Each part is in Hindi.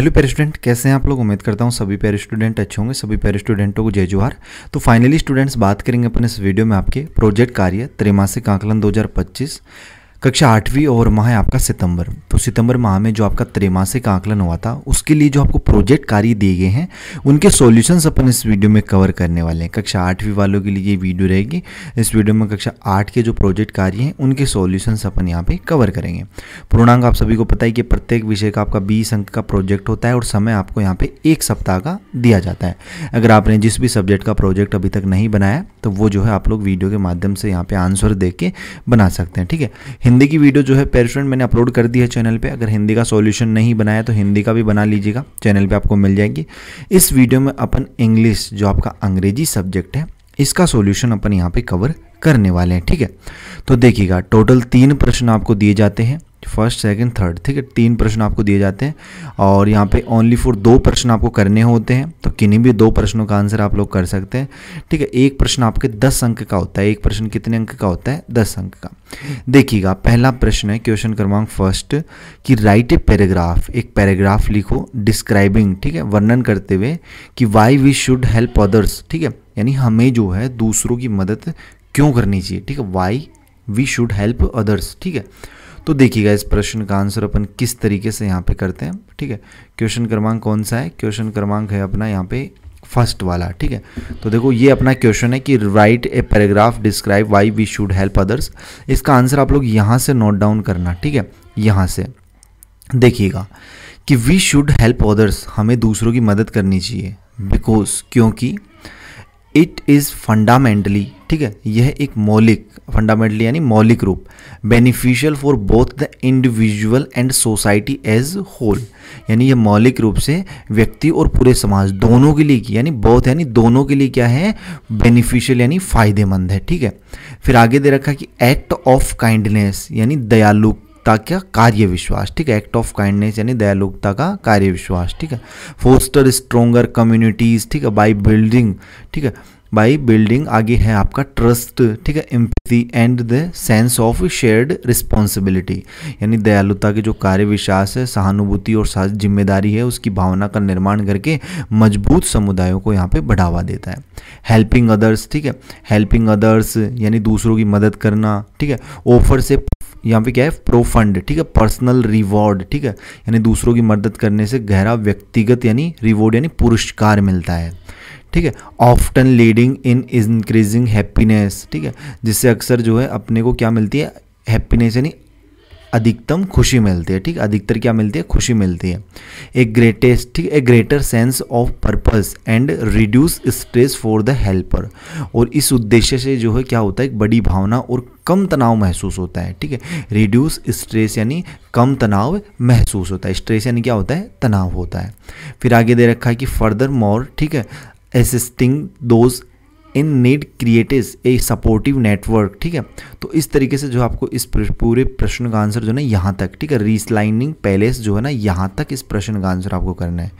हेलो प्यारे स्टूडेंट, कैसे हैं आप लोग। उम्मीद करता हूँ सभी प्यारे स्टूडेंट अच्छे होंगे। सभी प्यारे स्टूडेंटों को जय जोहार। तो फाइनली स्टूडेंट्स बात करेंगे अपन इस वीडियो में आपके प्रोजेक्ट कार्य त्रैमासिक आकलन 2025 कक्षा 8वीं और माह है आपका सितंबर। तो सितंबर माह में जो आपका त्रैमासिक आकलन हुआ था उसके लिए जो आपको प्रोजेक्ट कार्य दिए गए हैं उनके सॉल्यूशंस अपन इस वीडियो में कवर करने वाले हैं। कक्षा 8वीं वालों के लिए ये वीडियो रहेगी। इस वीडियो में कक्षा 8 के जो प्रोजेक्ट कार्य हैं उनके सॉल्यूशंस अपन यहाँ पे कवर करेंगे। पूर्णांक आप सभी को पता है कि प्रत्येक विषय का आपका 20 अंक का प्रोजेक्ट होता है और समय आपको यहाँ पे 1 सप्ताह का दिया जाता है। अगर आपने जिस भी सब्जेक्ट का प्रोजेक्ट अभी तक नहीं बनाया तो वो जो है आप लोग वीडियो के माध्यम से यहाँ पे आंसर देख के बना सकते हैं, ठीक है। हिंदी की वीडियो जो है प्यारे स्टूडेंट मैंने अपलोड कर दी है चैनल पे। अगर हिंदी का सॉल्यूशन नहीं बनाया तो हिंदी का भी बना लीजिएगा, चैनल पे आपको मिल जाएगी। इस वीडियो में अपन इंग्लिश जो आपका अंग्रेजी सब्जेक्ट है इसका सॉल्यूशन अपन यहाँ पे कवर करने वाले हैं, ठीक है। तो देखिएगा टोटल 3 प्रश्न आपको दिए जाते हैं, फर्स्ट सेकंड थर्ड, ठीक है। 3 प्रश्न आपको दिए जाते हैं और यहाँ पे ओनली फॉर 2 प्रश्न आपको करने होते हैं। तो किन्हीं भी 2 प्रश्नों का आंसर आप लोग कर सकते हैं, ठीक है। एक प्रश्न आपके 10 अंक का होता है। एक प्रश्न कितने अंक का होता है? 10 अंक का। देखिएगा पहला प्रश्न है क्वेश्चन क्रमांक फर्स्ट कि राइट ए पैराग्राफ, एक पैराग्राफ लिखो डिस्क्राइबिंग, ठीक है, वर्णन करते हुए कि why we should help others, ठीक है, यानी हमें जो है दूसरों की मदद क्यों करनी चाहिए, ठीक है, why we should help others, ठीक है। तो देखिएगा इस प्रश्न का आंसर अपन किस तरीके से यहाँ पे करते हैं, ठीक है। क्वेश्चन क्रमांक कौन सा है? क्वेश्चन क्रमांक है अपना यहाँ पे फर्स्ट वाला, ठीक है। तो देखो ये अपना क्वेश्चन है कि write a paragraph describe why we should help others. इसका आंसर आप लोग यहाँ से नोट डाउन करना, ठीक है। यहाँ से देखिएगा कि वी शुड हेल्प अदर्स, हमें दूसरों की मदद करनी चाहिए, बिकॉज, क्योंकि इट इज़ फंडामेंटली, ठीक है, यह एक मौलिक, फंडामेंटली यानी मौलिक रूप, beneficial for both the individual and society as whole, यानी यह मौलिक रूप से व्यक्ति और पूरे समाज दोनों के लिए, यानी बोथ यानी दोनों के लिए क्या है? बेनिफिशियल यानी फायदेमंद है, ठीक है। फिर आगे दे रखा कि एक्ट ऑफ काइंडनेस यानी दयालुता का कार्य विश्वास, ठीक है, एक्ट ऑफ काइंडनेस यानी दयालुता का कार्य विश्वास, ठीक है। फोस्टर स्ट्रोंगर कम्युनिटीज, ठीक है, बाय बिल्डिंग, ठीक है, बाई बिल्डिंग आगे है आपका ट्रस्ट, ठीक है, empathy and the sense of shared responsibility, यानी दयालुता के जो कार्य विश्वास है, सहानुभूति और साझी जिम्मेदारी है, उसकी भावना का निर्माण करके मजबूत समुदायों को यहाँ पे बढ़ावा देता है। हेल्पिंग अदर्स, ठीक है, हेल्पिंग अदर्स यानी दूसरों की मदद करना, ठीक है। ऑफर से यहाँ पे क्या है? प्रोफंड, ठीक है, पर्सनल रिवॉर्ड, ठीक है, यानी दूसरों की मदद करने से गहरा व्यक्तिगत यानी रिवॉर्ड यानी पुरस्कार मिलता है, ठीक है। Often leading in increasing happiness, ठीक है, जिससे अक्सर जो है अपने को क्या मिलती है? हैप्पीनेस यानी अधिकतम खुशी मिलती है, ठीक है, अधिकतर क्या मिलती है? खुशी मिलती है। एक ग्रेटेस्ट, ठीक है, a greater sense of purpose and reduce stress for the helper, और इस उद्देश्य से जो है क्या होता है? एक बड़ी भावना और कम तनाव महसूस होता है, ठीक है। रिड्यूस स्ट्रेस यानी कम तनाव महसूस होता है। स्ट्रेस यानी क्या होता है? तनाव होता है। फिर आगे दे रखा है कि फर्दर मोर, ठीक है, assisting those in need creatives A supportive network, ठीक है। तो इस तरीके से जो आपको इस पूरे प्रश्न का आंसर जो है ना यहाँ तक, ठीक है, रिसलाइनिंग पैलेस जो है ना यहाँ तक इस प्रश्न का आंसर आपको करना है,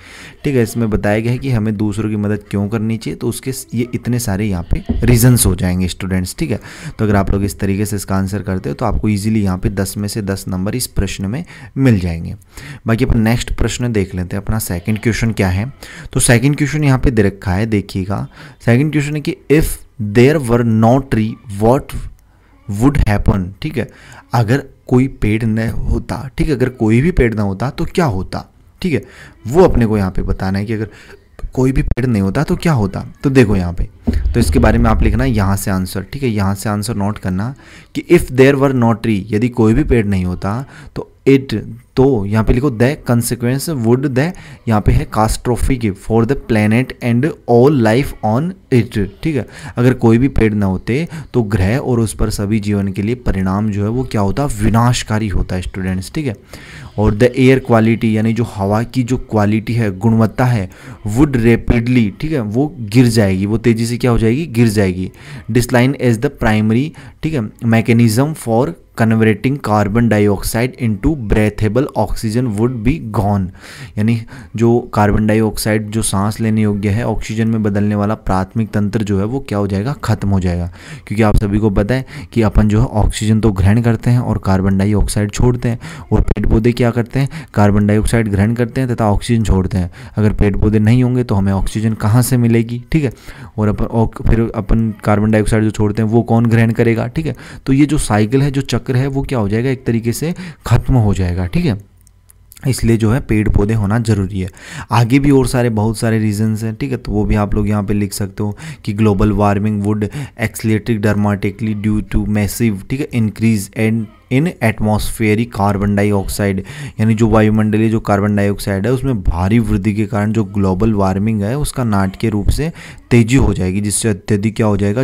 ठीक है। इसमें बताया गया है कि हमें दूसरों की मदद क्यों करनी चाहिए, तो उसके ये इतने सारे यहाँ पे रीजंस हो जाएंगे स्टूडेंट्स, ठीक है। तो अगर आप लोग इस तरीके से इसका आंसर करते हो तो आपको ईजिली यहाँ पे 10 में से 10 नंबर इस प्रश्न में मिल जाएंगे। बाकी अपन नेक्स्ट प्रश्न देख लेते हैं। अपना सेकेंड क्वेश्चन क्या है? तो सेकेंड क्वेश्चन यहाँ पे दे रखा है, देखिएगा सेकेंड क्वेश्चन है कि if there were no tree what would happen, ठीक है, अगर कोई पेड़ न होता, ठीक है, अगर कोई भी पेड़ ना होता तो क्या होता, ठीक है, वो अपने को यहाँ पे बताना है कि अगर कोई भी पेड़ नहीं होता तो क्या होता। तो देखो यहाँ पे, तो इसके बारे में आप लिखना है यहाँ से आंसर, ठीक है, यहाँ से आंसर नोट करना कि if there were no tree, यदि कोई भी पेड़ नहीं होता तो इट, तो यहाँ पे लिखो द कंसिक्वेंस वुड द, यहाँ पे है catastrophic for the planet and all life on it, ठीक है। अगर कोई भी पेड़ ना होते तो ग्रह और उस पर सभी जीवन के लिए परिणाम जो है वो क्या होता? विनाशकारी होता है स्टूडेंट्स, ठीक है। और द एयर क्वालिटी यानी जो हवा की जो क्वालिटी है, गुणवत्ता है, वुड रेपिडली, ठीक है, वो गिर जाएगी, वो तेज़ी से क्या हो जाएगी? गिर जाएगी। डिस्लाइन एज द प्राइमरी, ठीक है, mechanism for converting carbon dioxide into breathable oxygen would be gone. यानी जो कार्बन डाइऑक्साइड जो सांस लेने योग्य है ऑक्सीजन में बदलने वाला प्राथमिक तंत्र जो है वो क्या हो जाएगा, खत्म हो जाएगा। क्योंकि आप सभी को पता है कि अपन जो है ऑक्सीजन तो ग्रहण करते हैं और कार्बन डाइऑक्साइड छोड़ते हैं, और पेड़ पौधे क्या करते हैं, कार्बन डाइऑक्साइड ग्रहण करते हैं तथा ऑक्सीजन छोड़ते हैं। अगर पेड़ पौधे नहीं होंगे तो हमें ऑक्सीजन कहाँ से मिलेगी, ठीक है, और फिर अपन कार्बन डाइऑक्साइड जो छोड़ते हैं वो कौन ग्रहण करेगा, ठीक है। तो ये जो साइकिल है, जो चक्र है, वो क्या हो जाएगा, एक तरीके से खत्म हो जाएगा, ठीक है। इसलिए जो है पेड़ पौधे होना जरूरी है। आगे भी और बहुत सारे रीजंस हैं, ठीक है, तो वो भी आप लोग यहाँ पे लिख सकते हो कि global warming would accelerate dramatically due to massive, ठीक है, increase and in atmospheric carbon dioxide. यानी जो वायुमंडलीय जो कार्बन डाइऑक्साइड है उसमें भारी वृद्धि के कारण जो ग्लोबल वार्मिंग है उसका नाटकीय रूप से तेजी हो जाएगी, जिससे अत्यधिक क्या हो जाएगा,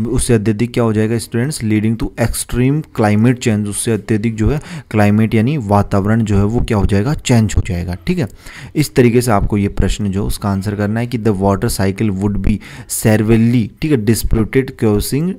उससे अत्यधिक क्या हो जाएगा students, leading to extreme climate change. उससे अत्यधिक जो है क्लाइमेट यानी वातावरण जो है वो क्या हो जाएगा, चेंज हो जाएगा, ठीक है। इस तरीके से आपको ये प्रश्न जो उसका आंसर करना है कि the water cycle would be severely, ठीक है, डिस्प्यूटेड क्रोसिंग,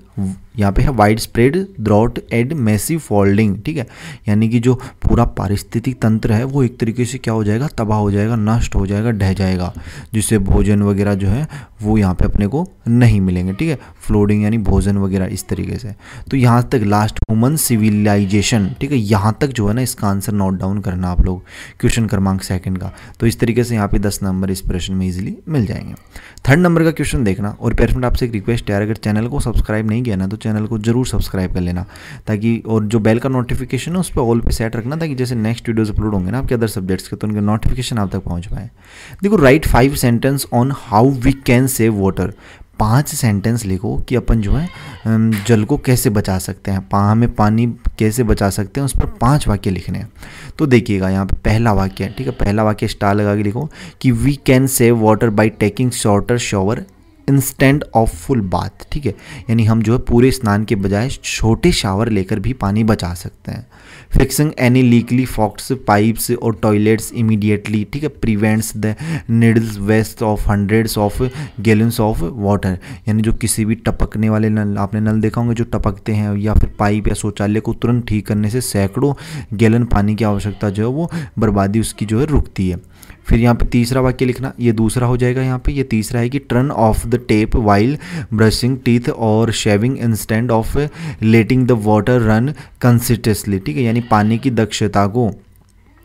यहाँ पे है wide spread drought and massive folding, ठीक है। यानी कि जो पूरा पारिस्थितिक तंत्र है वो एक तरीके से क्या हो जाएगा, तबाह हो जाएगा, नष्ट हो जाएगा, ढह जाएगा, जिससे भोजन वगैरह जो है वो यहाँ पे अपने को नहीं मिलेंगे, ठीक है। फ्लोडिंग यानी भोजन वगैरह इस तरीके से। तो यहाँ तक लास्ट ह्यूमन सिविलाइजेशन, ठीक है, यहाँ तक जो है ना इसका आंसर नोट डाउन करना आप लोग, क्वेश्चन क्रमांक 2 का। तो इस तरीके से यहाँ पे 10 नंबर इस प्रश्न में इजीली मिल जाएंगे। 3rd नंबर का क्वेश्चन देखना। और पेरेंट्स आपसे एक रिक्वेस्ट है, अगर चैनल को सब्सक्राइब नहीं किया ना तो चैनल को जरूर सब्सक्राइब कर लेना, ताकि और जो बेल का नोटिफिकेशन है उस पर ऑल पे सेट रखना, ताकि जैसे नेक्स्ट वीडियोस अपलोड होंगे ना आपके अदर सब्जेक्ट्स के तो उनके नोटिफिकेशन आप तक पहुंच पाए। देखो, write 5 sentence on how we can save water. 5 sentence लिखो कि अपन जो है जल को कैसे बचा सकते हैं, हमें पानी कैसे बचा सकते हैं, उस पर 5 वाक्य लिखने हैं। तो देखिएगा यहाँ पे पहला वाक्य है, ठीक है, पहला वाक्य स्टार लगा के लिखो कि we can save water by taking shorter shower instant of full bath, ठीक है। यानी हम जो है पूरे स्नान के बजाय छोटे शावर लेकर भी पानी बचा सकते हैं। Fixing any leaky faucets pipes और टॉयलेट्स इमीडिएटली, ठीक है, prevents the needless waste of hundreds of gallons of water. यानी जो किसी भी टपकने वाले नल, आपने नल देखा होंगे जो टपकते हैं, या फिर पाइप या शौचालय को तुरंत ठीक करने से सैकड़ों गैलन पानी की आवश्यकता जो है वो बर्बादी उसकी जो है रुकती है। फिर यहाँ पे तीसरा वाक्य लिखना, ये दूसरा हो जाएगा। यहाँ पे ये तीसरा है कि turn off the tap while brushing teeth और shaving instead of letting the water run consistently, ठीक है। यानी पानी की दक्षता को,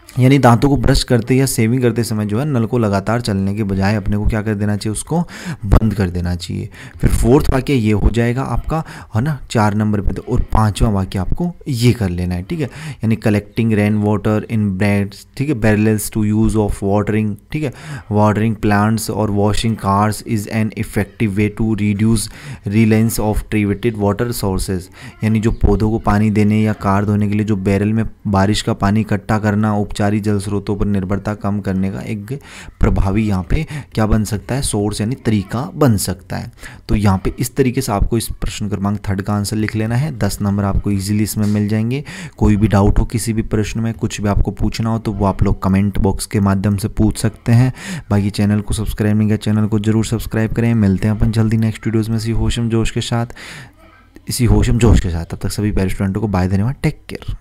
यानी दांतों को ब्रश करते या सेविंग करते समय जो है नल को लगातार चलने के बजाय अपने को क्या कर देना चाहिए, उसको बंद कर देना चाहिए। फिर 4th वाक्य ये हो जाएगा आपका, है ना, 4 नंबर पे। तो और 5वां वाक्य आपको ये कर लेना है, ठीक है। यानी collecting rain water in bags, ठीक है, barrels to use of watering, ठीक है, वाटरिंग प्लांट्स और washing cars is an effective way to reduce reliance of treated water sources. यानी जो पौधों को पानी देने या कार धोने के लिए जो बैरल में बारिश का पानी इकट्ठा करना, उपचारी जल स्रोतों पर निर्भरता कम करने का एक प्रभावी यहाँ पे क्या बन सकता है, सोर्स यानी तरीका बन सकता है। तो यहाँ पे इस तरीके से आपको इस प्रश्न क्रमांक 3 का आंसर लिख लेना है। 10 नंबर आपको इजीली इसमें मिल जाएंगे। कोई भी डाउट हो किसी भी प्रश्न में, कुछ भी आपको पूछना हो तो वो आप लोग कमेंट बॉक्स के माध्यम से पूछ सकते हैं। बाकी चैनल को सब्सक्राइब नहीं किया, चैनल को जरूर सब्सक्राइब करें। मिलते हैं अपन जल्दी नेक्स्ट वीडियोज़ में इसी होशम जोश के साथ। तब तक सभी प्यारे स्टूडेंटों को बाय, धन्यवाद, टेक केयर।